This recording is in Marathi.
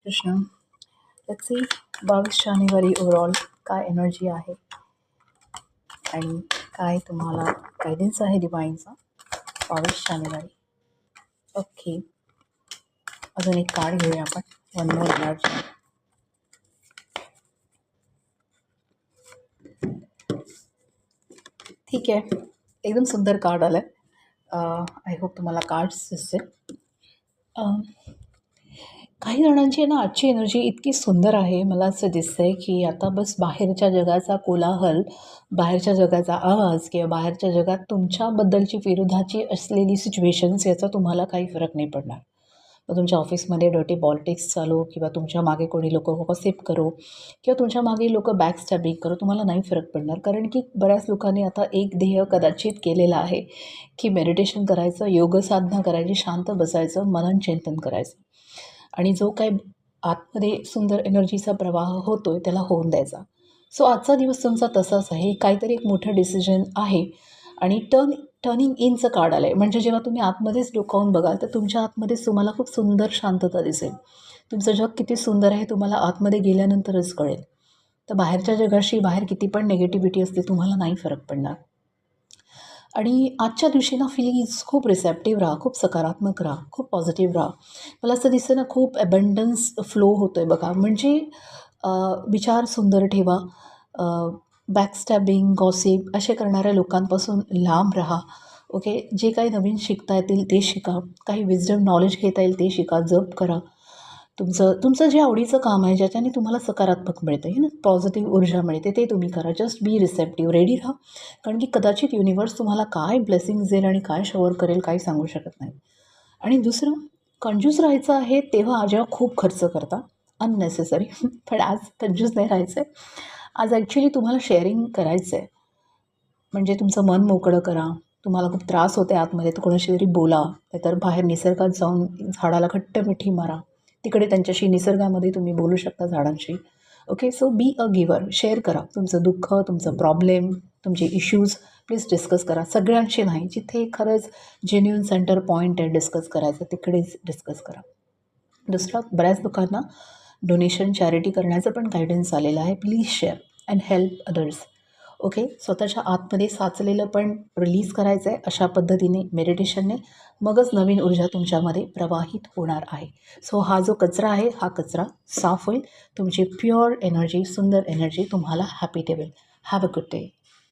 Krishna. Let's see 22 January overall काय एनर्जी आहे आणि काय तुम्हाला गायडन्स आहे डिवाईनचा 22 जानेवारी. ओके, अजून एक कार्ड घेऊया आपण. One more energy. ठीक आहे, एकदम सुंदर कार्ड आलं आहे. आय होप तुम्हाला कार्ड्स दिसतील. काही जणांची ना आजची एनर्जी इतकी सुंदर आहे, मला असं दिसतंय की आता बस बाहेरच्या जगाचा कोलाहल, बाहेरच्या जगाचा आवाज किंवा बाहेरच्या जगात तुमच्याबद्दलची विरोधाची असलेली सिच्युएशन्स याचा तुम्हाला काही फरक नाही पडणार. मग तुमच्या ऑफिसमध्ये डर्टी पॉलिटिक्स चालू किंवा तुमच्या मागे कोणी लोक गॉसिप करो किंवा तुमच्या मागे लोक बॅक स्टॅबिंग करो, तुम्हाला नाही फरक पडणार. कारण की बऱ्याच लोकांनी आता एक ध्येय कदाचित केलेलं आहे की मेडिटेशन करायचं, योग साधना करायची, शांत बसायचं, मनन चिंतन करायचं आणि जो काय आतमध्ये सुंदर एनर्जीचा प्रवाह होतो आहे त्याला होऊन द्यायचा. सो आजचा दिवस तुमचा तसाच आहे. काहीतरी एक मोठं डिसिजन आहे आणि टर्निंग इनचं कार्ड आलं आहे. म्हणजे जेव्हा तुम्ही आतमध्येच डोकावून बघाल तर तुमच्या आतमध्येच तुम्हाला खूप सुंदर शांतता दिसेल. तुमचं जग किती सुंदर आहे तुम्हाला आतमध्ये गेल्यानंतरच कळेल. तर बाहेरच्या जगाशी बाहेर किती पण निगेटिव्हिटी असते तुम्हाला नाही फरक पडणार. आणि आजच्या दिवशी ना प्लीज खूप रिसेप्टिव्ह राहा, खूप सकारात्मक राहा, खूप पॉझिटिव्ह राहा. मला असं दिसतं ना खूप ॲबंडन्स फ्लो होतो आहे बघा. म्हणजे विचार सुंदर ठेवा, बॅकस्टॅबिंग गॉसिप असे करणाऱ्या लोकांपासून लांब राहा. ओके, जे काही नवीन शिकता येतील ते शिका, काही विजडम नॉलेज घेता येईल ते शिका, जप करा. तुमचं जे आवडीचं काम आहे ज्याच्याने तुम्हाला सकारात्मक मिळतं आहे ना, पॉझिटिव्ह ऊर्जा मिळते, ते तुम्ही करा. जस्ट बी रिसेप्टिव्ह, रेडी राहा. कारण की कदाचित युनिवर्स तुम्हाला काय ब्लेसिंग्स देईल आणि काय शोअर करेल काही सांगू शकत नाही. आणि दुसरं, कंजूस राहायचं आहे तेव्हा जेव्हा खूप खर्च करता अननेसेसरी पण आज कंजूस नाही राहायचं आहे. आज ॲक्च्युली तुम्हाला शेअरिंग करायचं आहे. म्हणजे तुमचं मन मोकळं करा. तुम्हाला खूप त्रास होते आतमध्ये तर कोणाशी तरी बोला, नाहीतर बाहेर निसर्गात जाऊन झाडाला घट्ट मिठी मारा. तिकडे त्यांच्याशी निसर्गामध्ये तुम्ही बोलू शकता झाडांशी. Okay, so be a giver. Share करा तुमचं दुःख, तुमचं प्रॉब्लेम, तुमचे इश्यूज प्लीज डिस्कस करा. सगळ्यांशी नाही, जिथे खरंच जेन्युइन सेंटर पॉईंट आहे डिस्कस करायचं तिकडेच डिस्कस करा. दुसरं, बऱ्याच लोकांना डोनेशन चॅरिटी करण्याचं पण गायडन्स आलेलं आहे. Please share and help others. Okay, स्वतःच्या आतमध्ये साचलेलं पण रिलीज करायचं आहे अशा पद्धतीने मेडिटेशनने. मगच नवीन ऊर्जा तुमच्यामध्ये प्रवाहित होणार आहे. सो हा जो कचरा आहे हा कचरा साफ होईल. तुमची प्युअर एनर्जी, सुंदर एनर्जी तुम्हाला हॅपी ठेवेल. Have a good day.